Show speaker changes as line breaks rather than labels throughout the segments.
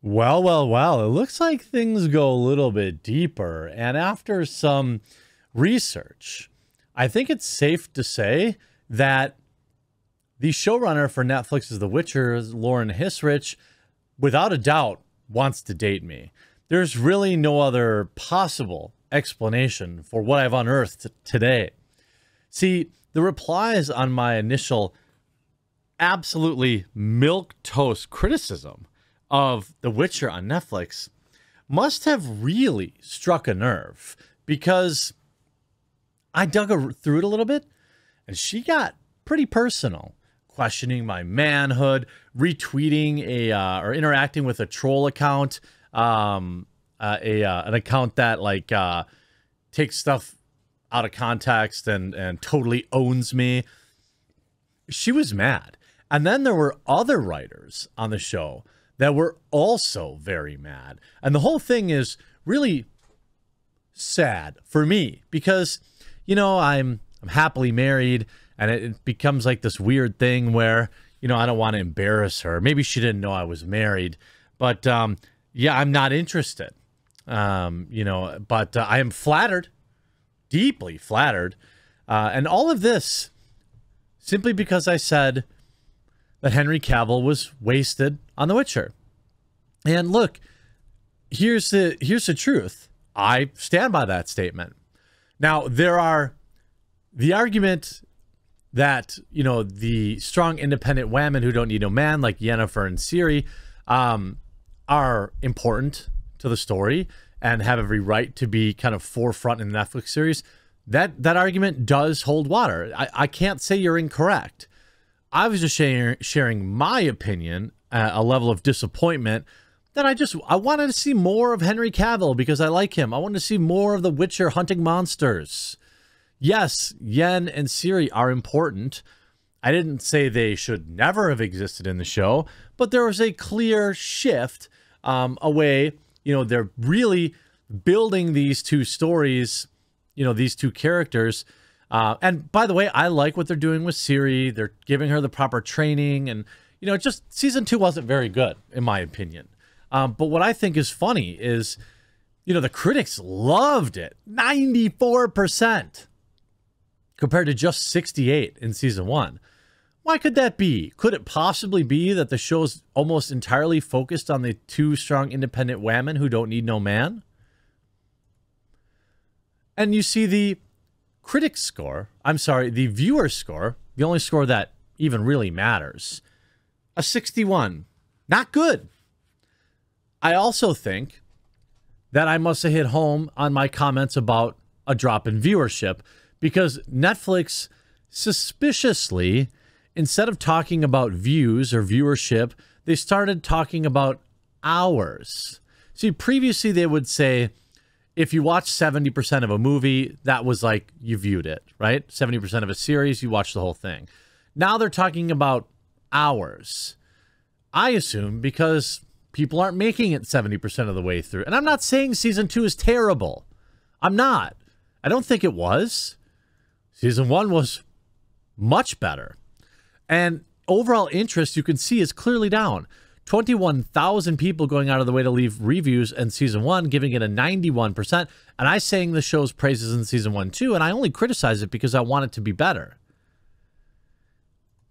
Well, it looks like things go a little bit deeper. And after some research, I think it's safe to say that the showrunner for Netflix's The Witcher, Lauren Hissrich, without a doubt, wants to date me. There's really no other possible explanation for what I've unearthed today. See, the replies on my initial absolutely milquetoast criticism of The Witcher on Netflix must have really struck a nerve, because I dug through it a little bit and she got pretty personal, questioning my manhood, retweeting or interacting with a troll account, an account that takes stuff out of context and totally owns me. She was mad. And then there were other writers on the show that were also very mad. And the whole thing is really sad for me because, I'm happily married, and it becomes like this weird thing where, I don't want to embarrass her. Maybe she didn't know I was married, but yeah, I'm not interested. But I am flattered, deeply flattered. And all of this simply because I said that Henry Cavill was wasted on The Witcher. And look, here's the truth. I stand by that statement. Now, there are the argument that, the strong independent women who don't need no man, like Yennefer and Ciri, are important to the story and have every right to be kind of forefront in the Netflix series. That argument does hold water. I can't say you're incorrect. I was just sharing my opinion, a level of disappointment that I wanted to see more of Henry Cavill because I like him. I wanted to see more of The Witcher hunting monsters. Yes, Yen and Ciri are important. I didn't say they should never have existed in the show, but there was a clear shift away. They're really building these two stories, these two characters. And by the way, I like what they're doing with Ciri. They're giving her the proper training, and just season 2 wasn't very good in my opinion. But what I think is funny is, the critics loved it, 94% compared to just 68 in season 1. Why could that be? Could it possibly be that the show's almost entirely focused on the two strong independent women who don't need no man? And you see the critic score, the viewer score, the only score that even really matters, a 61. Not good. I also think that I must have hit home on my comments about a drop in viewership, because Netflix suspiciously, instead of talking about views or viewership, they started talking about hours. See, previously they would say, if you watch 70% of a movie, that was like you viewed it, right? 70% of a series, you watched the whole thing. Now they're talking about hours. I assume because people aren't making it 70% of the way through. And I'm not saying season 2 is terrible. I'm not. I don't think it was. Season 1 was much better. And overall interest, you can see, is clearly down. 21,000 people going out of the way to leave reviews in season 1, giving it a 91%. And I sang the show's praises in season 1 too, and I only criticize it because I want it to be better.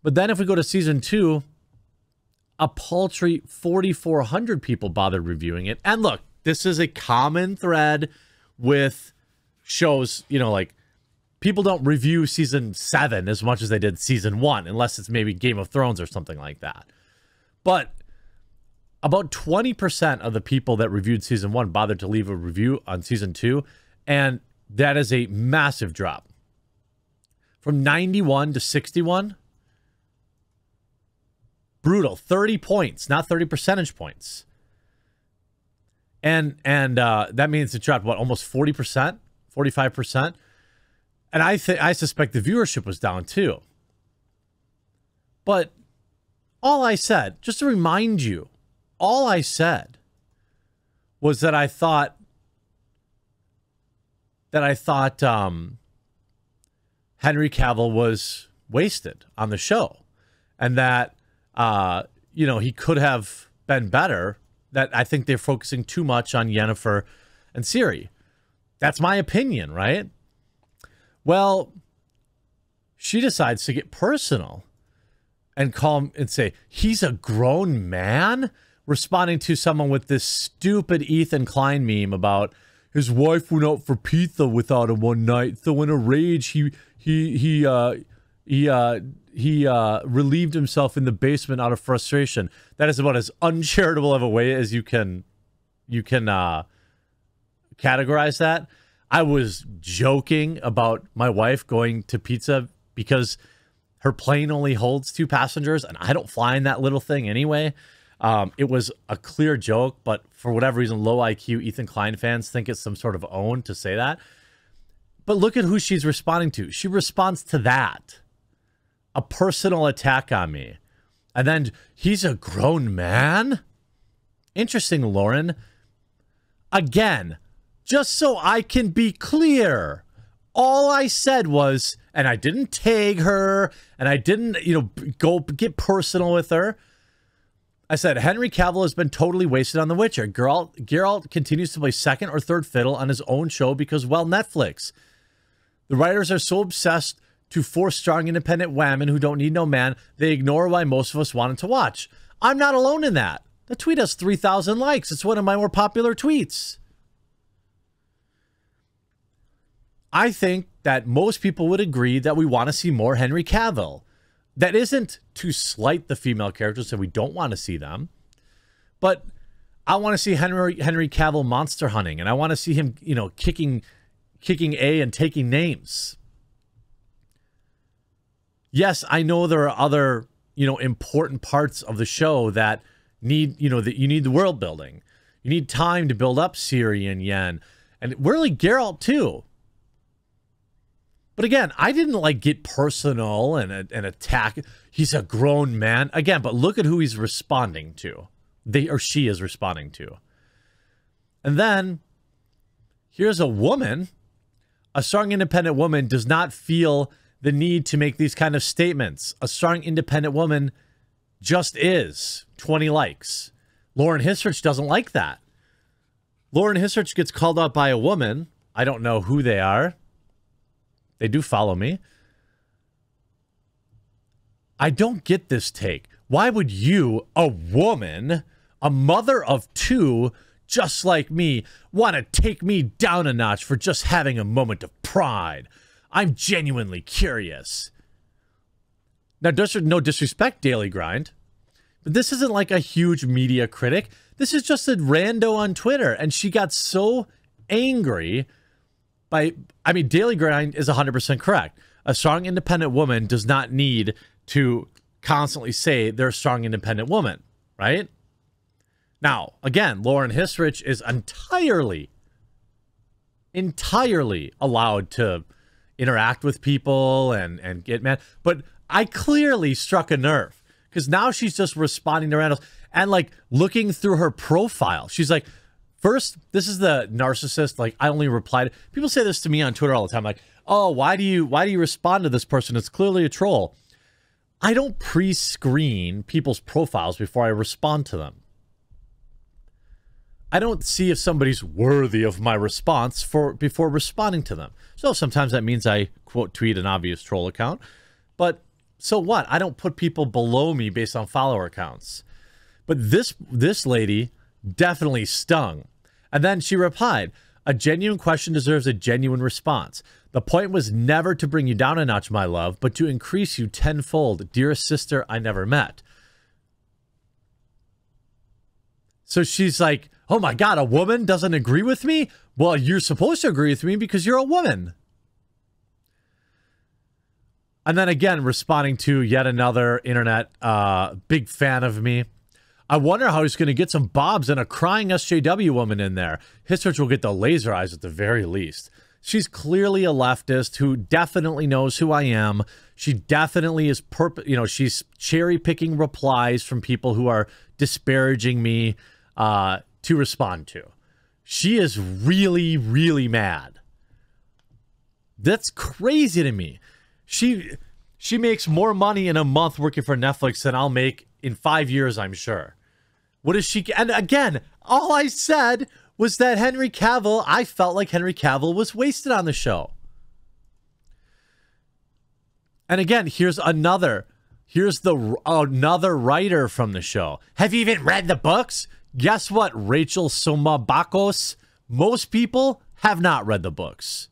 But then if we go to season 2, a paltry 4,400 people bothered reviewing it. And look, this is a common thread with shows, like people don't review season 7 as much as they did season 1, unless it's maybe Game of Thrones or something like that. But about 20% of the people that reviewed season 1 bothered to leave a review on season 2, and that is a massive drop. From 91 to 61, brutal. 30 points, not 30 percentage points. And that means it dropped, what, almost 40%, 45%? And I suspect the viewership was down too. But all I said, just to remind you, all I said was that I thought Henry Cavill was wasted on the show, and that he could have been better that I think they're focusing too much on Yennefer and Ciri. That's my opinion, right? Well, she decides to get personal and call him and say, he's a grown man? Responding to someone with this stupid Ethan Klein meme about his wife went out for pizza without him one night. So in a rage, he relieved himself in the basement out of frustration. That is about as uncharitable of a way as you can categorize that. I was joking about my wife going to pizza because her plane only holds 2 passengers, and I don't fly in that little thing anyway. It was a clear joke, but for whatever reason, low IQ Ethan Klein fans think it's some sort of own to say that. But look at who she's responding to. She responds to that. A personal attack on me. And then, he's a grown man? Interesting, Lauren. Again, just so I can be clear, all I said was, and I didn't tag her, and I didn't, go get personal with her. I said, Henry Cavill has been totally wasted on The Witcher. Geralt continues to play second or third fiddle on his own show because, well, Netflix. The writers are so obsessed to force strong, independent women who don't need no man, they ignore why most of us wanted to watch. I'm not alone in that. The tweet has 3,000 likes. It's one of my more popular tweets. I think that most people would agree that we want to see more Henry Cavill. That isn't to slight the female characters, so we don't want to see them. But I want to see Henry Cavill monster hunting, and I want to see him, kicking A and taking names. Yes, I know there are other, important parts of the show that need, that you need the world building. You need time to build up Ciri and Yen, and really Geralt too. But again, I didn't get personal and attack. He's a grown man. Again, but look at who he's responding to. She is responding to. And then, here's a woman. A strong, independent woman does not feel the need to make these kind of statements. A strong, independent woman just is. 20 likes. Lauren Hisrich doesn't like that. Lauren Hisrich gets called out by a woman. I don't know who they are. They do follow me. I don't get this take. Why would you, a woman, a mother of 2, just like me, want to take me down a notch for just having a moment of pride? I'm genuinely curious. Now, no disrespect, Daily Grind, but this isn't like a huge media critic. This is just a rando on Twitter, and she got so angry Daily Grind is 100% correct. A strong, independent woman does not need to constantly say they're a strong, independent woman, right? Now, again, Lauren Hisrich is entirely allowed to interact with people and get mad. But I clearly struck a nerve because now she's just responding to randos and looking through her profile. She's like, first, this is the narcissist. I only replied. People say this to me on Twitter all the time. Oh, why do you respond to this person? It's clearly a troll. I don't pre-screen people's profiles before I respond to them. I don't see if somebody's worthy of my response before responding to them. So sometimes that means I quote tweet an obvious troll account. But so what? I don't put people below me based on follower counts. But this lady definitely stung. And then she replied, a genuine question deserves a genuine response. The point was never to bring you down a notch, my love, but to increase you tenfold, dearest sister I never met. So she's like, oh my God, a woman doesn't agree with me? Well, you're supposed to agree with me because you're a woman. And then again, responding to yet another internet big fan of me. I wonder how he's going to get some bobs and a crying SJW woman in there. Hisrich will get the laser eyes at the very least. She's clearly a leftist who definitely knows who I am. She definitely is, she's cherry-picking replies from people who are disparaging me to respond to. She is really, really mad. That's crazy to me. She makes more money in a month working for Netflix than I'll make in 5 years, I'm sure. What is she? And again, all I said was that I felt like Henry Cavill was wasted on the show. And again, here's another writer from the show. Have you even read the books? Guess what, Rachel Somabakos? Most people have not read the books.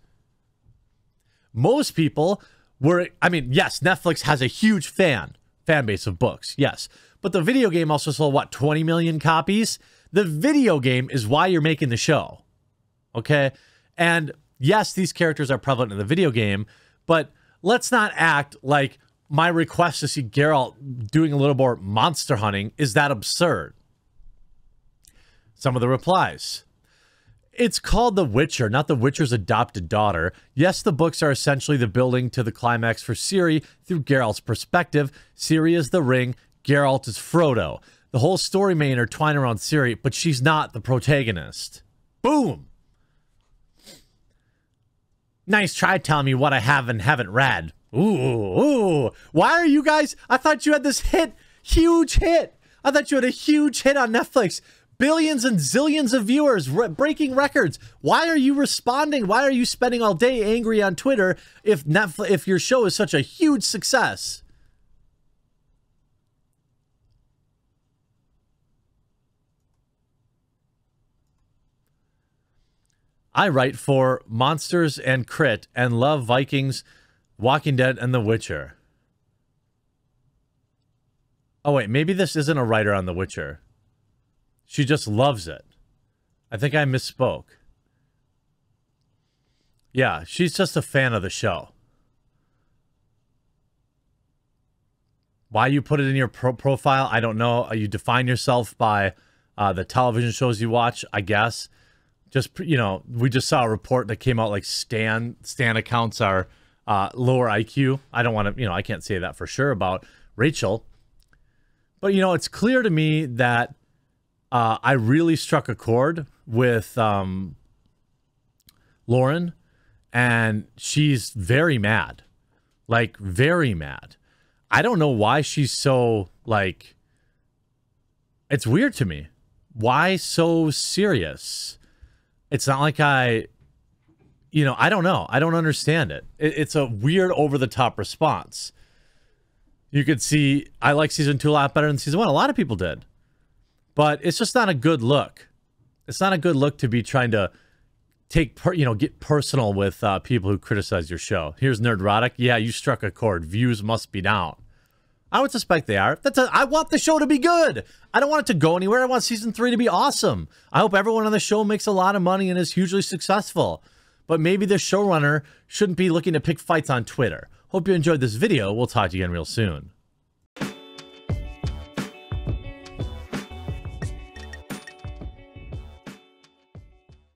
Most people yes, Netflix has a huge fan base of books, yes. But the video game also sold, what, 20 million copies? The video game is why you're making the show, okay? And yes, these characters are prevalent in the video game, but let's not act like my request to see Geralt doing a little more monster hunting is that absurd. Some of the replies. It's called The Witcher, not The Witcher's adopted daughter. Yes, the books are essentially the building to the climax for Ciri through Geralt's perspective. Ciri is the ring, Geralt is Frodo. The whole story may intertwine around Ciri, but she's not the protagonist. Boom! Nice try telling me what I have and haven't read. Ooh. Why are you guys... I thought you had this huge hit. I thought you had a huge hit on Netflix. Billions and zillions of viewers, breaking records. Why are you responding? Why are you spending all day angry on Twitter if your show is such a huge success? I write for Monsters and Crit and love Vikings, Walking Dead, and The Witcher. Oh, wait, maybe this isn't a writer on The Witcher. She just loves it. I think I misspoke. Yeah, she's just a fan of the show. Why you put it in your profile, I don't know. You define yourself by the television shows you watch, I guess. Just, you know, we just saw a report that came out like Stan accounts are lower IQ. I don't want to, I can't say that for sure about Rachel. But, it's clear to me that I really struck a chord with Lauren, and she's very mad. Like, very mad. I don't know why she's so, like... It's weird to me. Why so serious? It's not like I don't know. I don't understand it. It's a weird, over-the-top response. You could see, I like season 2 a lot better than season 1. A lot of people did. But it's just not a good look. It's not a good look to be trying to get personal with people who criticize your show. Here's Nerdrotic. Yeah, you struck a chord. Views must be down. I would suspect they are. I want the show to be good. I don't want it to go anywhere. I want season 3 to be awesome. I hope everyone on the show makes a lot of money and is hugely successful. But maybe the showrunner shouldn't be looking to pick fights on Twitter. Hope you enjoyed this video. We'll talk to you again real soon.